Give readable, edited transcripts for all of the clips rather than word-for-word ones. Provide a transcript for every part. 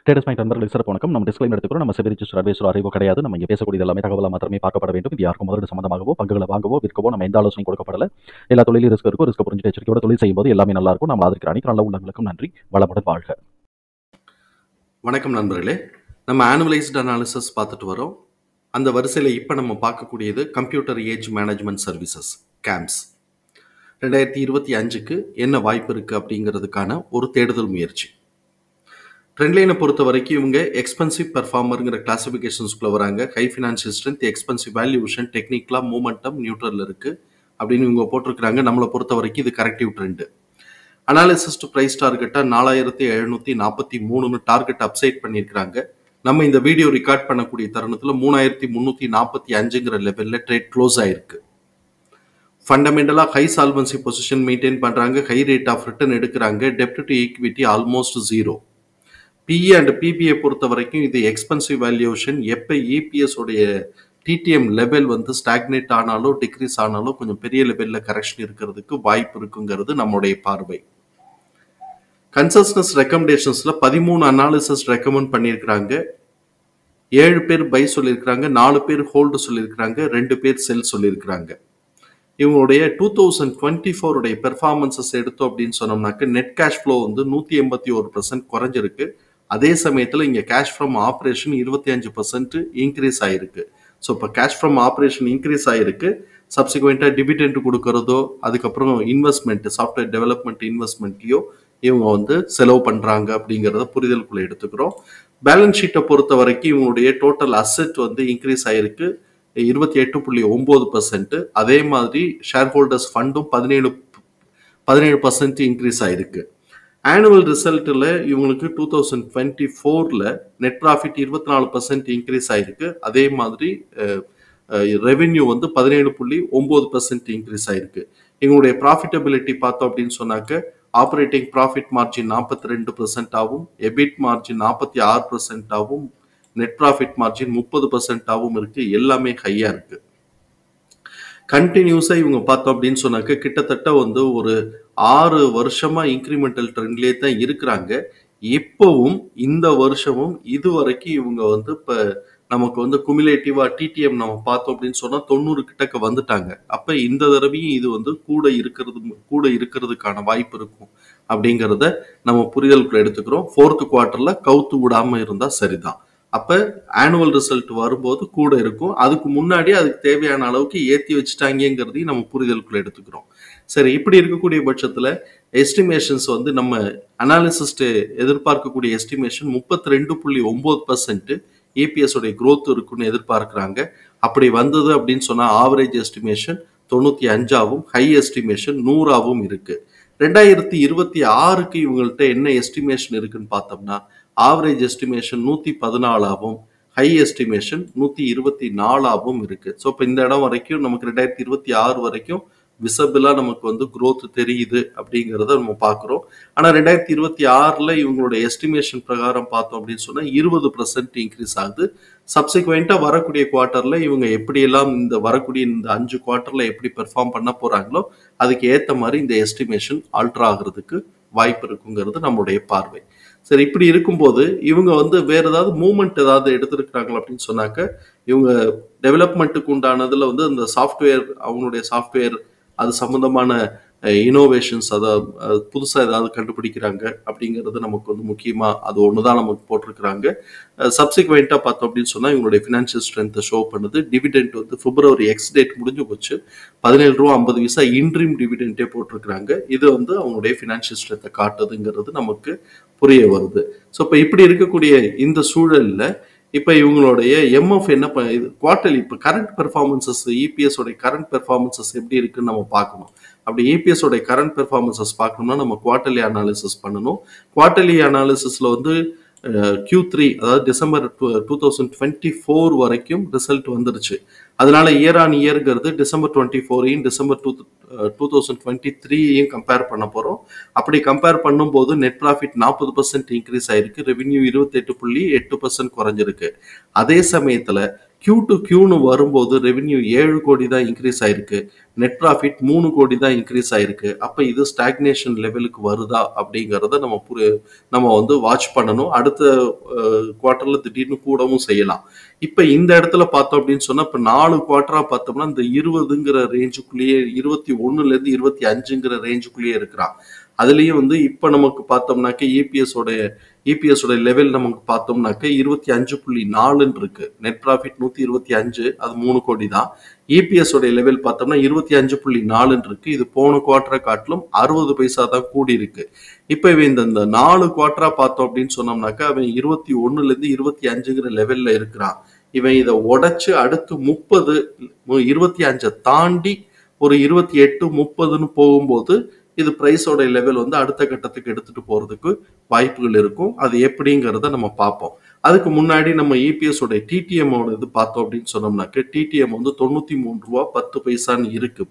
Traders mind நண்பர்களுக்கு சிறப்பு வணக்கம். நம்ம டிஸ்க்ளைமர் எடுத்துக்கிறோம். நம்ம செபி ரிஜிஸ்டர் அட்வைசர் அறிவோ கிடையாது. நம்ம இங்கே பேசக்கூடிய எல்லாமே தகவலாக மாத்திரமே பார்க்கப்பட வேண்டும். இது யாருக்கும் முதலீடு சம்பந்தமாகவோ பங்குகளை வாங்கவோ விற்கவோ நம்ம எந்த ஆலோசனையும் கொடுக்கப்படல. எல்லா தொழிலும் ரிஸ்க் இருக்கும். ரிஸ்க் புரிஞ்சு எச்சரிக்கையோட தொழில் செய்யும்போது எல்லாமே நல்லா இருக்கும். நம்ம ஆதரிக்கிற அனைத்து நல்ல உள்ளங்களுக்கும் நன்றி. வளமுடன் வாழ்க. வணக்கம் நண்பர்களே, நம்ம ஆனுவலைஸ்டு அனாலிசிஸ் பார்த்துட்டு வரோம். அந்த வரிசையில் இப்போ நம்ம பார்க்கக்கூடியது computer age management services games. 2025க்கு என்ன வாய்ப்பு இருக்குது அப்படிங்கிறதுக்கான ஒரு தேடுதல் முயற்சி. ட்ரெண்ட்லைனை பொறுத்த வரைக்கும் இவங்க எக்ஸ்பென்சிவ் பெர்ஃபார்மருங்கிற கிளாசிஃபிகேஷன்ஸ்குள்ளே வராங்க. High financial strength, expensive valuation, டெக்னிக்கலாக மூமெண்டம் நியூட்ரல் இருக்குது அப்படின்னு இவங்க போட்டிருக்கிறாங்க. நம்மளை பொறுத்த வரைக்கும் இது corrective trend. Analysis to price டார்கெட்டாக 4743 டார்கெட் அப்சைட் பண்ணியிருக்கிறாங்க. நம்ம இந்த வீடியோ ரெக்கார்ட் பண்ணக்கூடிய தருணத்தில் 3345ங்கிற லெவலில் ட்ரேட் க்ளோஸ் ஆயிருக்கு. ஃபண்டமெண்டலாக ஹை சால்வன்சி பொசிஷன் மெயின்டைன் பண்ணுறாங்க. ஹை ரேட் ஆஃப் ரிட்டர்ன் எடுக்கிறாங்க. டெப்ட் to equity almost 0. PE and PBI பொறுத்த வரைக்கும் இது எக்ஸ்பென்சிவ் வேல்யூஷன். எப்போ இபிஎஸ் உடைய டிடிஎம் லெவல் ஸ்டாக்னேட் ஆனாலோ டிக்ரீஸ் ஆனாலோ கொஞ்சம் பெரிய லெவலில் கரெக்ஷன் இருக்கிறதுக்கு வாய்ப்பு இருக்குங்கிறது நம்முடைய பார்வை. கன்சல்டன்ஸ் ரெக்கமெண்டேஷன்ஸ்ல 13 அனாலிசிஸ் ரெக்கமெண்ட் பண்ணியிருக்கிறாங்க. 7 பேர் பை சொல்லியிருக்கிறாங்க, 4 பேர் ஹோல்டு சொல்லியிருக்கிறாங்க, 2 பேர் செல் சொல்லியிருக்கிறாங்க. இவங்களுடைய 2024 உடைய பெர்ஃபார்மன்சஸ் எடுத்தோம் அப்படின்னு சொன்னோம்னாக்க நெட் கேஷ் ஃப்ளோ 181% குறைஞ்சிருக்கு. அதே சமயத்தில் இங்கே கேஷ் ஃப்ரம் ஆப்ரேஷன் 25% இன்க்ரீஸ் ஆயிருக்கு. ஸோ இப்போ கேஷ் ஃப்ரம் ஆப்ரேஷன் இன்க்ரீஸ் ஆயிருக்கு. சப்சிக்வெண்ட்டாக டிவிடெண்ட் கொடுக்கறதோ அதுக்கப்புறம் இன்வெஸ்ட்மெண்ட் சாஃப்ட்வேர் டெவலப்மெண்ட் இன்வெஸ்ட்மெண்ட்லையோ இவங்க செலவு பண்ணுறாங்க அப்படிங்கிறத புரிதலுக்குள்ள எடுத்துக்கிறோம். பேலன்ஸ் ஷீட்டை பொறுத்த வரைக்கும் இவங்களுடைய டோட்டல் அசெட் இன்க்ரீஸ் ஆயிருக்கு 28.9%. அதே மாதிரி ஷேர் ஹோல்டர்ஸ் ஃபண்டும் 17% இன்க்ரீஸ் ஆயிருக்கு. ஆனுவல் ரிசல்ட்டில் இவங்களுக்கு 2024ல் நெட் ப்ராஃபிட் 24% இன்க்ரீஸ் ஆயிருக்கு. அதே மாதிரி ரெவென்யூ 17.9% இன்க்ரீஸ் ஆயிருக்கு. இவங்களுடைய ப்ராஃபிட்டபிலிட்டி பார்த்தோம் அப்படின்னு சொன்னாக்க ஆப்ரேட்டிங் ப்ராஃபிட் மார்ஜின் 42% ஆகும், எபிட் மார்ஜின் 46% ஆகும், நெட் ப்ராஃபிட் மார்ஜின் 30% ஆகும் இருக்கு. எல்லாமே ஹையா இருக்கு. கண்டினியூஸா இவங்க பார்த்தோம் அப்படின்னு சொன்னாக்க கிட்டத்தட்ட ஒரு 6 வருஷமா இன்க்ரிமெண்டல் ட்ரெண்ட்லேயே தான் இருக்கிறாங்க. இப்பவும் இந்த வருஷமும் இது வரைக்கும் இவங்க இப்போ நமக்கு குமுலேட்டிவா டிடிஎம் நம்ம பார்த்தோம் அப்படின்னு சொன்னா 90 கிட்டக்க வந்துட்டாங்க. அப்ப இந்த தடவையும் இது கூட இருக்கிறதுக்கான வாய்ப்பு இருக்கும் அப்படிங்கிறத நம்ம புரிதலுக்குள்ள எடுத்துக்கிறோம். 4th குவார்ட்டர்ல கவுத்து விடாம இருந்தா சரிதான். அப்ப ஆனுவல் ரிசல்ட் வரும்போது கூட இருக்கும். அதுக்கு முன்னாடி அதுக்கு தேவையான அளவுக்கு ஏற்றி வச்சுட்டாங்கிறதையும் நம்ம புரிதலுக்குள்ள எடுத்துக்கிறோம். சரி, இப்படி இருக்கக்கூடிய பட்சத்துல எஸ்டிமேஷன்ஸ் நம்ம அனாலிசிஸ்ட் எதிர்பார்க்கக்கூடிய எஸ்டிமேஷன் 32.9% ஏபிஎஸ் உடைய growth இருக்குன்னு எதிர்பார்க்கிறாங்க. அப்படி வந்தது அப்படின்னு சொன்னா ஆவரேஜ் எஸ்டிமேஷன் 95ஆகவும் ஹை எஸ்டிமேஷன் 100ஆகவும் இருக்கு. 2026க்கு இவங்கள்ட்ட என்ன எஸ்டிமேஷன் இருக்குன்னு பார்த்தோம்னா ஆவரேஜ் எஸ்டிமேஷன் 114ஆகவும் ஹை எஸ்டிமேஷன் 124ஆகவும் இருக்கு. ஸோ இப்போ இந்த இடம் வரைக்கும் நமக்கு 2026 வரைக்கும் விசபிளா நமக்கு growth தெரியுது அப்படிங்கிறத நம்ம பார்க்குறோம். ஆனால் 2026ல் இவங்களோட எஸ்டிமேஷன் பிரகாரம் பார்த்தோம் அப்படின்னு சொன்னால் 20% இன்க்ரீஸ் ஆகுது. சப்சிக்வெண்ட்டாக வரக்கூடிய குவார்ட்டரில் இவங்க எப்படியெல்லாம் வரக்கூடிய இந்த 5 குவார்ட்டரில் எப்படி பெர்ஃபார்ம் பண்ண போகிறாங்களோ அதுக்கு ஏற்ற மாதிரி இந்த எஸ்டிமேஷன் ஆல்டர் ஆகிறதுக்கு வாய்ப்பு இருக்குங்கிறது நம்மளுடைய பார்வை. சரி, இப்படி இருக்கும்போது இவங்க வேற ஏதாவது மூவ்மெண்ட் ஏதாவது எடுத்திருக்கிறாங்களா அப்படின்னு சொன்னாக்க இவங்க டெவலப்மெண்ட்டுக்கு உண்டானதுல இந்த சாஃப்ட்வேர் அவங்களுடைய சாஃப்ட்வேர் அது சம்பந்தமான இனோவேஷன்ஸ் அதாவது புதுசாக ஏதாவது கண்டுபிடிக்கிறாங்க அப்படிங்கிறது நமக்கு முக்கியமாக அது ஒன்று தான் நமக்கு போட்டிருக்கிறாங்க. சப்சிக்வெண்ட்டாக பார்த்தோம் அப்படின்னு சொன்னால் இவங்களுடைய ஃபினான்ஷியல் ஸ்ட்ரென்த்தை ஷோ பண்ணுது. டிவிடெண்ட் பிப்ரவரி எக்ஸ் டேட் முடிஞ்சு போச்சு. 17 ரூபா 50 பைசா இன்ட்ரீம் டிவிடெண்டே போட்டிருக்கிறாங்க. இது அவங்களுடைய ஃபினான்ஷியல் ஸ்ட்ரென்த்தை காட்டுதுங்கிறது நமக்கு புரிய வருது. ஸோ இப்போ இப்படி இருக்கக்கூடிய இந்த சூழலில் இப்போ இவங்களுடைய எம்எஃப் என்ன குவார்டர்லி இப்போ கரண்ட் பெர்ஃபார்மன்சஸ் இபிஎஸ் உடைய கரண்ட் பெர்ஃபார்மன்சஸ் எப்படி இருக்குன்னு நம்ம பார்க்கணும். அப்படி இபிஎஸ் உடைய கரண்ட் பெர்ஃபார்மன்சஸ் பார்க்கணும்னா நம்ம குவார்டர்லி அனாலிசிஸ் பண்ணணும். குவார்டர்லி அனாலிசிஸ்ல Q3 அதாவது டிசம்பர் 2024 வரைக்கும் ரிசல்ட் வந்துருச்சு. அதனால இயர் ஆன் இயர்ங்கிறது டிசம்பர் 24 டிசம்பர் 2023யும் கம்பேர் பண்ண போறோம். அப்படி கம்பேர் பண்ணும்போது நெட் ப்ராஃபிட் 40% இன்க்ரீஸ் ஆயிருக்கு, ரெவென்யூ 28.8% குறைஞ்சிருக்கு. அதே சமயத்துல Q to Qன்னு வரும்போது ரெவென்யூ 7 கோடி தான் இன்க்ரீஸ் ஆயிருக்கு, நெட் ப்ராஃபிட் 3 கோடி தான் இன்க்ரீஸ் ஆயிருக்கு. அப்ப இது ஸ்டாக்னேஷன் லெவலுக்கு வருதா அப்படிங்கறத நம்ம வந்து வாட்ச் பண்ணணும். அடுத்த குவார்டர்ல திடீர்னு கூடவும் செய்யலாம். இப்ப இந்த இடத்துல பார்த்தோம் அப்படின்னு சொன்னா இப்ப 4 குவார்டரா பார்த்தோம்னா இந்த 20ங்கிற ரேஞ்சுக்குள்ளேயே 21ல இருந்து 25ங்கிற ரேஞ்சுக்குள்ளேயே இருக்கிறான். அதுலயும் வந்து இப்ப நமக்கு பார்த்தோம்னாக்க இபிஎஸ் உடைய லெவல் நமக்கு பார்த்தோம்னாக்க 25.4 இருக்கு. நெட் ப்ராஃபிட் 125, அது 3 கோடி தான். இபிஎஸ் உடைய லெவல் பார்த்தோம்னா 25.4 இருக்கு. இது போன குவார்டரை காட்டிலும் 60 பைசா தான் கூடி இருக்கு. இப்ப இவன் இந்த 4 குவார்டரா பார்த்தோம் அப்படின்னு சொன்னோம்னாக்க அவன் 21ல இருந்து 25ங்கிற லெவல்ல இருக்கிறான். இவன் இதை உடைச்சு அடுத்து 30, 25 தாண்டி ஒரு 28, 30ன்னு போகும்போது இது பிரைஸோட லெவல் வந்து அடுத்த கட்டத்துக்கு எடுத்துட்டு போறதுக்கு வாய்ப்புகள் இருக்கும். அது எப்படிங்கிறத நம்ம பார்ப்போம். அதுக்கு முன்னாடி நம்ம இபிஎஸ் உடைய டிடிஎம் இது பார்த்தோம் அப்படின்னு சொன்னோம்னாக்க டிடிஎம் வந்து 93 ரூபா 10 பைசான்னு இருக்கு.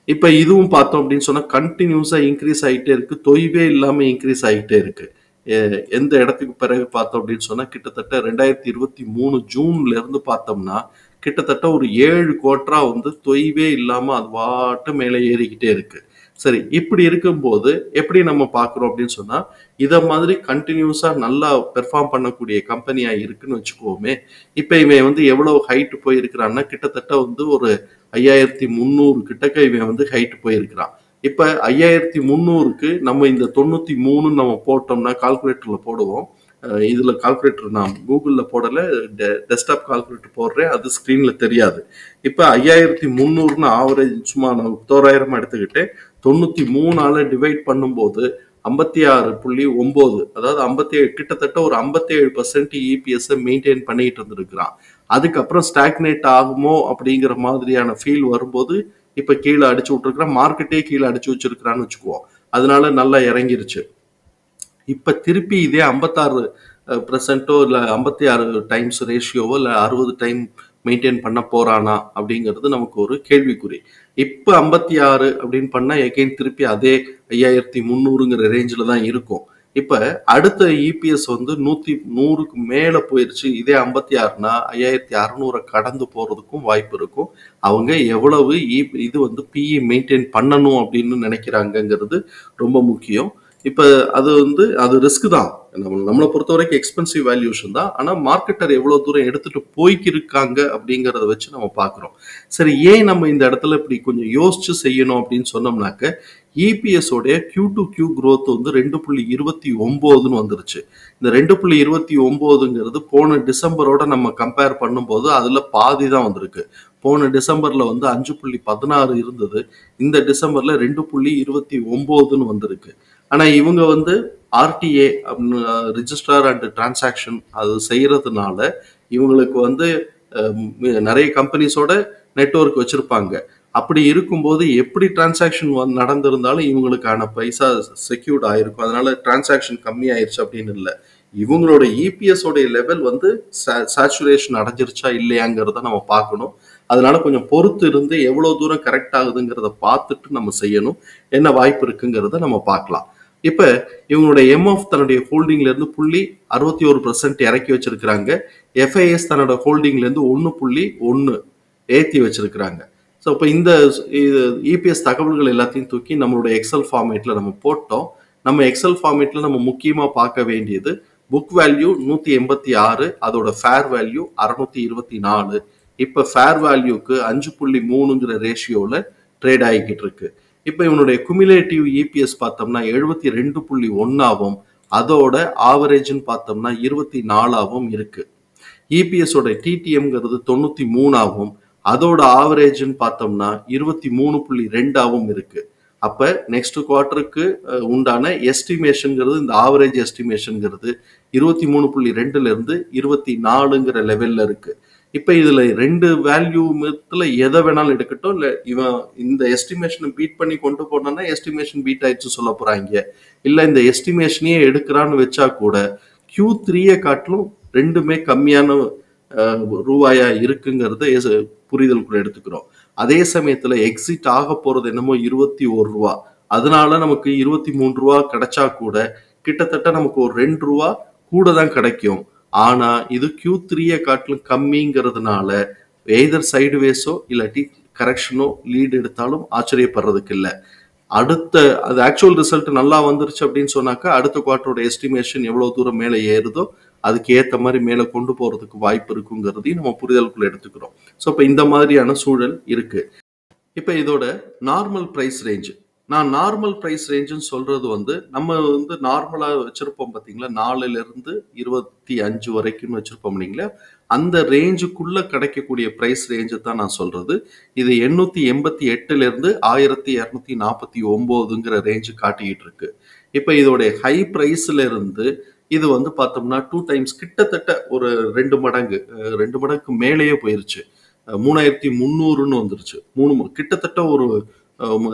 இப்ப இதுவும் பார்த்தோம் அப்படின்னு சொன்னா கண்டினியூஸா இன்க்ரீஸ் ஆகிட்டே இருக்கு, தொய்வே இல்லாம இன்க்ரீஸ் ஆகிட்டே இருக்கு. எந்த இடத்துக்கு பிறகு பார்த்தோம் அப்படின்னு சொன்னா கிட்டத்தட்ட 2023 ஜூன்ல இருந்து பார்த்தோம்னா கிட்டத்தட்ட ஒரு 7 குவார்டரா வந்து தொய்வே இல்லாம அது வாட்டு மேலே ஏறிக்கிட்டே இருக்கு. சரி, இப்படி இருக்கும்போது எப்படி நம்ம பார்க்குறோம் அப்படின்னு சொன்னா இதை மாதிரி கண்டினியூஸா நல்லா பெர்ஃபார்ம் பண்ணக்கூடிய கம்பெனியா இருக்குன்னு வச்சுக்கோமே. இப்ப இவன் வந்து எவ்வளவு ஹைட் போயிருக்கிறான்னா கிட்டத்தட்ட வந்து ஒரு 5300 கிட்டக்க இவன் வந்து ஹைட் போயிருக்கிறான். இப்ப 5300க்கு நம்ம இந்த 93 நம்ம போட்டோம்னா கால்குலேட்டர்ல போடுவோம். இதுல கால்குலேட்டர் நான் கூகுள்ல போடல, டெஸ்க்டாப் கால்குலேட்டர் போடுறேன், அது ஸ்கிரீன்ல தெரியாது. இப்ப 5300ன்னு ஆவரேஜ் சும்மா நான் 1000 எடுத்துக்கிட்டு 93ஆல டிவைட் பண்ணும்போது 56.9, அதாவது 57, கிட்டத்தட்ட ஒரு 57% இபிஎஸ் மெயின்டைன் பண்ணிட்டு இருந்திருக்கிறான். அதுக்கப்புறம் ஸ்டாக்னேட் ஆகுமோ அப்படிங்கிற மாதிரியான ஃபீல் வரும்போது இப்ப கீழே அடிச்சு விட்டுருக்கிறான், மார்க்கெட்டே கீழே அடிச்சு வச்சிருக்கிறான்னு வச்சுக்குவோம். அதனால நல்லா இறங்கிருச்சு. இப்ப திருப்பி இதே 56% இல்ல 56 டைம்ஸ் ரேஷியோவோ இல்ல 60 டைம் மெயின்டைன் பண்ண போறானா அப்படிங்கிறது நமக்கு ஒரு கேள்விக்குறி. இப்ப 56 அப்படின்னு பண்ணா எகைன் திருப்பி அதே 5300ங்கிற ரேஞ்சில தான் இருக்கும். இப்ப அடுத்த இபிஎஸ் வந்து 100க்கு மேல போயிருச்சு. இதே 56னா 5600 கடந்து போறதுக்கும் வாய்ப்பு இருக்கும். அவங்க எவ்வளவு இது வந்து பிஇ மெயின்டைன் பண்ணணும் அப்படின்னு நினைக்கிறாங்கிறது ரொம்ப முக்கியம். இப்ப அது ரிஸ்க் தான். நம்மளை பொறுத்த வரைக்கும் எக்ஸ்பென்சிவ் வேல்யூஷன் தான். ஆனா மார்க்கெட்டர் எவ்வளவு தூரம் எடுத்துட்டு போய்க்கிருக்காங்க அப்படிங்கறத வச்சு நம்ம பாக்குறோம். சரி, ஏன் நம்ம இந்த இடத்துல இப்படி கொஞ்சம் யோசிச்சு செய்யணும் அப்படின்னு சொன்னோம்னாக்க இபிஎஸ் உடைய Q to Q growth வந்து 2.29ன்னு வந்துருச்சு. இந்த 2.29ங்கிறது போன டிசம்பரோட நம்ம கம்பேர் பண்ணும்போது அதுல பாதி தான் வந்திருக்கு. போன டிசம்பர்ல வந்து 5.16 இருந்தது, இந்த டிசம்பர்ல 2.29ன்னு வந்திருக்கு. ஆனா இவங்க வந்து ஆர்டிஏ ரிஜிஸ்டர் அண்ட் டிரான்சாக்ஷன் அது செய்யறதுனால இவங்களுக்கு வந்து நிறைய கம்பெனிஸோட நெட்வொர்க் வச்சிருப்பாங்க. அப்படி இருக்கும்போது எப்படி டிரான்சாக்ஷன் நடந்திருந்தாலும் இவங்களுக்கான பைசா செக்யூர்ட் ஆயிருக்கும். அதனால டிரான்சாக்ஷன் கம்மி ஆயிருச்சு அப்படின்னு இல்லை. இவங்களோட இபிஎஸ் உடைய லெவல் வந்து சேச்சுரேஷன் அடைஞ்சிருச்சா இல்லையாங்கிறத நம்ம பார்க்கணும். அதனால கொஞ்சம் பொறுத்து இருந்து எவ்வளவு தூரம் கரெக்ட் ஆகுதுங்கிறத பார்த்துட்டு நம்ம செய்யணும். என்ன வாய்ப்பு இருக்குங்கிறத நம்ம பார்க்கலாம். இப்ப இவங்களுடைய எம்எஃப் தன்னுடைய ஹோல்டிங்ல இருந்து 0.61% இறக்கி வச்சிருக்கிறாங்க. எஃப்ஐஎஸ் தன்னோட ஹோல்டிங்ல இருந்து 1.1 ஏத்தி வச்சிருக்கிறாங்க. ஸோ இப்போ இந்த இபிஎஸ் தகவல்கள் எல்லாத்தையும் தூக்கி நம்மளுடைய எக்ஸல் ஃபார்மேட்ல நம்ம போட்டோம். நம்ம எக்ஸல் ஃபார்மேட்ல நம்ம முக்கியமா பார்க்க வேண்டியது புக் வேல்யூ 186, அதோட ஃபேர் வேல்யூ 624. இப்ப ஃபேர் வேல்யூக்கு 5.3ங்கிற ரேஷியோல ட்ரேட் ஆகிக்கிட்டு இருக்கு. இப்ப இவனுடைய குமுலேட்டிவ் இபிஎஸ் பார்த்தோம்னா 72.1ஆகவும் அதோட ஆவரேஜ்னு பார்த்தோம்னா 24ஆகவும் இருக்கு. இபிஎஸ் ஓட டிடிஎம்ங்கிறது 93ஆகவும் அதோட ஆவரேஜ்னு பார்த்தோம்னா 23.2ஆகவும் இருக்கு. அப்ப நெக்ஸ்ட் குவார்டருக்கு உண்டான எஸ்டிமேஷன்ங்கிறது, இந்த ஆவரேஜ் எஸ்டிமேஷன்ங்கிறது 23.2ல இருந்து 24ங்கிற லெவல்ல இருக்கு. இப்ப இதுல ரெண்டு வேல்யூல எதை வேணாலும் எடுக்கட்டும், இல்ல இவன் இந்த எஸ்டிமேஷனை பீட் பண்ணி கொண்டு போனா எஸ்டிமேஷன் பீட் ஆயிடுச்சு சொல்ல போறாங்க, இல்ல இந்த எஸ்டிமேஷனையே எடுக்கிறான்னு வச்சா கூட Q3 காட்டிலும் ரெண்டுமே கம்மியான ரூபாயா இருக்குங்கிறத புரிதலுக்குள்ள எடுத்துக்கிறோம். அதே சமயத்துல எக்ஸிட் ஆக போறது என்னமோ 21 ரூபா. அதனால நமக்கு 23 ரூபா கிடைச்சா கூட கிட்டத்தட்ட நமக்கு ஒரு 2 ரூபா கூட தான் கிடைக்கும். ஆனா இது Q3 காட்டிலும் கம்மிங்கிறதுனால எய்தர் சைடுவேஸோ இல்லாட்டி கரெக்ஷனோ லீட் எடுத்தாலும் ஆச்சரியப்படுறதுக்கு இல்லை. அடுத்த அது ஆக்சுவல் ரிசல்ட் நல்லா வந்துருச்சு அப்படின்னு சொன்னாக்கா அடுத்த குவார்ட்டரோட எஸ்டிமேஷன் எவ்வளவு தூரம் மேலே ஏறுதோ அதுக்கு ஏற்ற மாதிரி மேலே கொண்டு போறதுக்கு வாய்ப்பு இருக்குங்கிறதையும் நம்ம புரிதலுக்குள்ள எடுத்துக்கிறோம். ஸோ இப்போ இந்த மாதிரியான சூழல் இருக்கு. இப்போ இதோட நார்மல் ப்ரைஸ் ரேஞ்சு, நான் நார்மல் ப்ரைஸ் ரேஞ்சுன்னு சொல்றது வந்து நம்ம வந்து நார்மலாக வச்சிருப்போம் பார்த்தீங்களா, 4லிருந்து 25 வரைக்கும் வச்சிருப்போம் இல்லைங்களா, அந்த ரேஞ்சுக்குள்ள கிடைக்கக்கூடிய ப்ரைஸ் ரேஞ்சு தான் நான் சொல்றது. இது 888லிருந்து 1249ங்கிற ரேஞ்சு காட்டிக்கிட்டு இருக்கு. இப்போ இதோடைய ஹை ப்ரைஸ்ல இருந்து இது வந்து பார்த்தோம்னா 2 டைம்ஸ் கிட்டத்தட்ட ஒரு 2 மடங்கு மேலேயே போயிருச்சு. 3300ன்னு வந்துருச்சு. கிட்டத்தட்ட ஒரு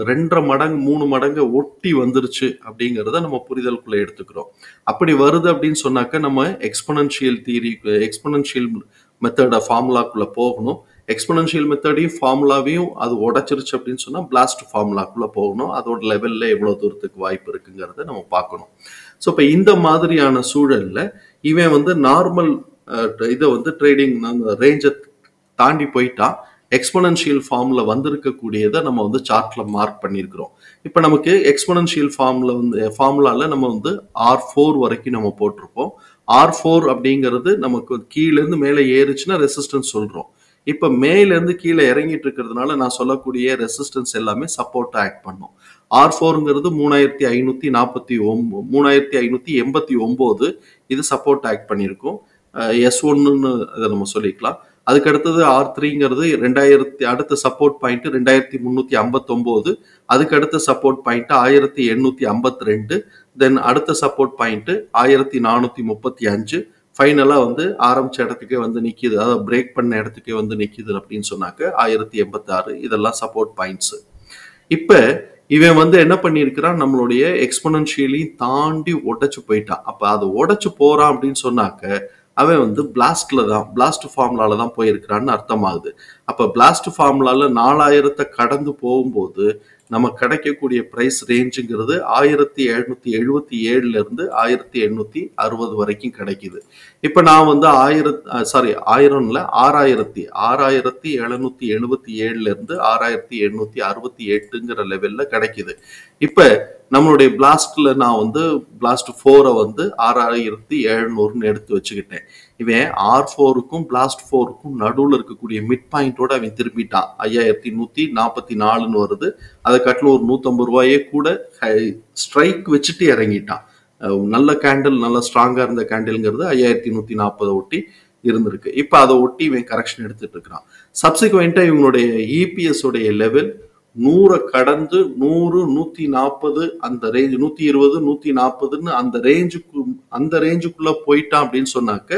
2.5 மடங்கு 3 மடங்கு ஒட்டி வந்துருச்சு அப்படிங்கிறத நம்ம புரிதலுக்குள்ள எடுத்துக்கிறோம். அப்படி வருது அப்படின்னு சொன்னாக்க நம்ம எக்ஸ்பொனன்ஷியல் மெத்தட ஃபார்முலாக்குள்ள போகணும். எக்ஸ்பொனன்ஷியல் மெத்தடையும் ஃபார்முலாவையும் அது உடைச்சிருச்சு அப்படின்னு சொன்னா பிளாஸ்ட் ஃபார்முலாக்குள்ள போகணும். அதோட லெவல்ல எவ்வளவு தூரத்துக்கு வாய்ப்பு இருக்குங்கிறத நம்ம பார்க்கணும். ஸோ இப்போ இந்த மாதிரியான சூழல்ல இவன் வந்து நார்மல் இதை வந்து ட்ரேடிங் ரேஞ்சை தாண்டி போயிட்டா எக்ஸ்பொனன்ஷியல் ஃபார்ம்ல வந்திருக்கக்கூடியதை நம்ம வந்து சார்ட்ல மார்க் பண்ணியிருக்கிறோம். இப்போ நமக்கு எக்ஸ்பொனன்ஷியல் ஃபார்முலால நம்ம வந்து R4 வரைக்கும் நம்ம போட்டிருப்போம். R4 அப்படிங்கிறது நமக்கு கீழேருந்து மேலே ஏறுச்சுன்னா ரெசிஸ்டன்ஸ் சொல்றோம். இப்போ மேலேருந்து கீழே இறங்கிட்டு இருக்கிறதுனால நான் சொல்லக்கூடிய ரெசிஸ்டன்ஸ் எல்லாமே சப்போர்ட் ஆக்ட் பண்ணும். R4ங்கிறது 3589 இது சப்போர்ட் ஆக்ட் பண்ணியிருக்கும். S1ன்னு அதை நம்ம சொல்லிக்கலாம். அதுக்கு அடுத்தது R3ங்கிறது அடுத்த சப்போர்ட் பாயிண்ட் 2359, அதுக்கு அடுத்த சப்போர்ட் பாயிண்ட் 1852, தென் அடுத்த சப்போர்ட் பாயிண்ட் 1435, ஃபைனலா வந்து ஆரம்பிச்ச இடத்துக்கே வந்து நிக்குது, அதாவது பிரேக் பண்ண இடத்துக்கே வந்து நிக்குது அப்படின்னு சொன்னாக்க 1086. இதெல்லாம் சப்போர்ட் பாயிண்ட்ஸ். இப்ப இவன் வந்து என்ன பண்ணியிருக்கிறான், நம்மளுடைய எக்ஸ்பொனன்ஷியலி தாண்டி உடைச்சு போயிட்டான். அப்ப அது உடைச்சு போறான் அப்படின்னு சொன்னாக்க அவன் வந்து பிளாஸ்ட் ஃபார்முலால தான் போயிருக்கிறான்னு அர்த்தமாகுது. அப்ப பிளாஸ்ட் ஃபார்முலால 4000 கடந்து போகும்போது நம்ம கிடைக்கக்கூடிய பிரைஸ் ரேஞ்சுங்கிறது 1777ல இருந்து 1860 வரைக்கும் கிடைக்குது. இப்ப நான் வந்து 6777ல இருந்து 6868ங்கிற லெவல்ல கிடைக்குது. இப்ப நம்மளுடைய பிளாஸ்ட்ல நான் வந்து பிளாஸ்ட் 4 வந்து 6700ன்னு எடுத்து வச்சுக்கிட்டேன். இவன் R4க்கும் பிளாஸ்ட் 4க்கும் நடுவில் இருக்கக்கூடிய மிட் பாயிண்டோட அவன் திரும்பிட்டான். 5144ன்னு வருது. அதை காட்டிலும் ஒரு 150 ரூபாயே கூட ஸ்ட்ரைக் வச்சுட்டு இறங்கிட்டான். நல்ல கேண்டில், நல்ல ஸ்ட்ராங்கா இருந்த கேண்டில்ங்கிறது 5140 ஒட்டி இருந்திருக்கு. இப்ப அதை ஒட்டி இவன் கரெக்ஷன் எடுத்துட்டு இருக்கிறான். சப்சிக்வெண்டா இவங்களுடைய இபிஎஸ் உடைய லெவல் 100 கடந்து 100 140 அந்த ரேஞ்ச் 120 140ன்னு அந்த ரேஞ்சுக்குள்ள போயிட்டான் அப்படின்னு சொன்னாக்க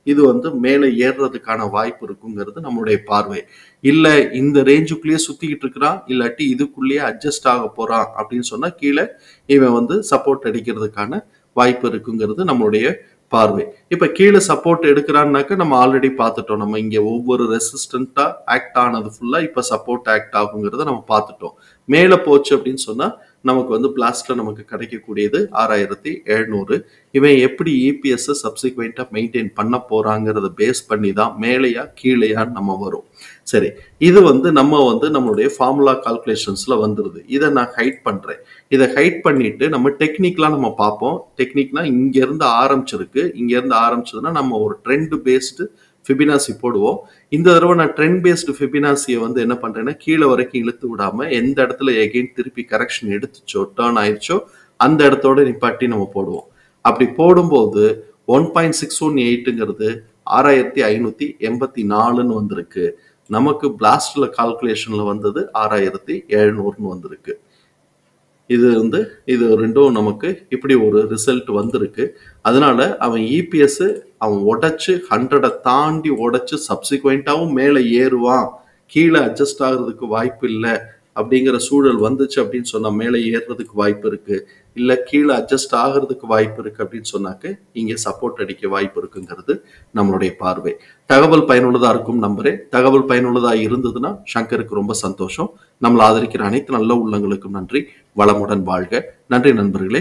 இது வந்து மேலே ஏறுறதுக்கான வாய்ப்பு இருக்குங்கிறது நம்மளுடைய பார்வை. இல்ல இந்த ரேஞ்சுக்குள்ளேயே சுத்திக்கிட்டு இருக்கிறான், இல்லாட்டி இதுக்குள்ளேயே அட்ஜஸ்ட் ஆக போறான் அப்படின்னு சொன்னா கீழே இவன் வந்து சப்போர்ட் அடிக்கிறதுக்கான வாய்ப்பு இருக்குங்கிறது நம்மளுடைய பார்வை. இப்ப கீழே சப்போர்ட் எடுக்கிறான்னாக்க நம்ம ஆல்ரெடி பார்த்துட்டோம். நம்ம இங்க ஒவ்வொரு ரெசிஸ்டண்டா ஆக்ட் ஆனது ஃபுல்லா இப்ப சப்போர்ட் ஆக்ட் ஆகுங்கிறத நம்ம பார்த்துட்டோம். மேல போச்சு அப்படின்னு சொன்னா நமக்கு வந்து பிளாஸ்ட்ல நமக்கு கிடைக்கக்கூடியது 6700. இவன் எப்படி இபிஎஸ் சப்சிக்வெண்டா மெயின்டைன் பண்ண போறாங்கிறத பேஸ் பண்ணி தான் மேலையா கீழையான்னு நம்ம வரும். சரி, இது வந்து நம்மளுடைய ஃபார்முலா கால்குலேஷன்ஸ்ல வந்துருது. இதை நான் ஹைட் பண்றேன். இதை ஹைட் பண்ணிட்டு நம்ம டெக்னிக்லாம் நம்ம பார்ப்போம். டெக்னிக்னா இங்க இருந்து ஆரம்பிச்சதுன்னா நம்ம ஒரு ட்ரெண்ட் பேஸ்டு ஃபிபினாசி போடுவோம். இந்த தடவை நான் ட்ரெண்ட் பேஸ்டு ஃபிபினாசியை வந்து என்ன பண்றேன்னா கீழே வரைக்கும் இழுத்து விடாம எந்த இடத்துல எகைன் திருப்பி கரெக்ஷன் எடுத்துச்சோ டேர்ன் ஆயிடுச்சோ அந்த இடத்தோட நிப்பாட்டி நம்ம போடுவோம். அப்படி போடும்போது 1.618ங்கிறது 6584ன்னு வந்திருக்கு. நமக்கு பிளாஸ்ட்ல கால்குலேஷன்ல வந்தது 6700ன்னு வந்திருக்கு. இது ரெண்டும் நமக்கு இப்படி ஒரு ரிசல்ட் வந்திருக்கு. அதனால அவன் இபிஎஸ் அவன் உடைச்சு 100 தாண்டி உடைச்சு சப்சிக்வெண்டாவும் மேலே ஏறுவான், கீழே அட்ஜஸ்ட் ஆகுறதுக்கு வாய்ப்பு இல்லை அப்படிங்கிற சூழல் வந்துச்சு அப்படின்னு சொன்னா மேலே ஏறுறதுக்கு வாய்ப்பு இருக்கு, இல்ல கீழே அட்ஜஸ்ட் ஆகிறதுக்கு வாய்ப்பு இருக்கு அப்படின்னு சொன்னாக்க இங்க சப்போர்ட் அடிக்க வாய்ப்பு இருக்குங்கிறது நம்மளுடைய பார்வை. தகவல் பயனுள்ளதா இருக்கும் நம்புறேன். தகவல் பயனுள்ளதா இருந்ததுன்னா சங்கருக்கு ரொம்ப சந்தோஷம். நம்மளை ஆதரிக்கிற அனைத்து நல்ல உள்ளங்களுக்கும் நன்றி. வளமுடன் வாழ்க. நன்றி நண்பர்களே.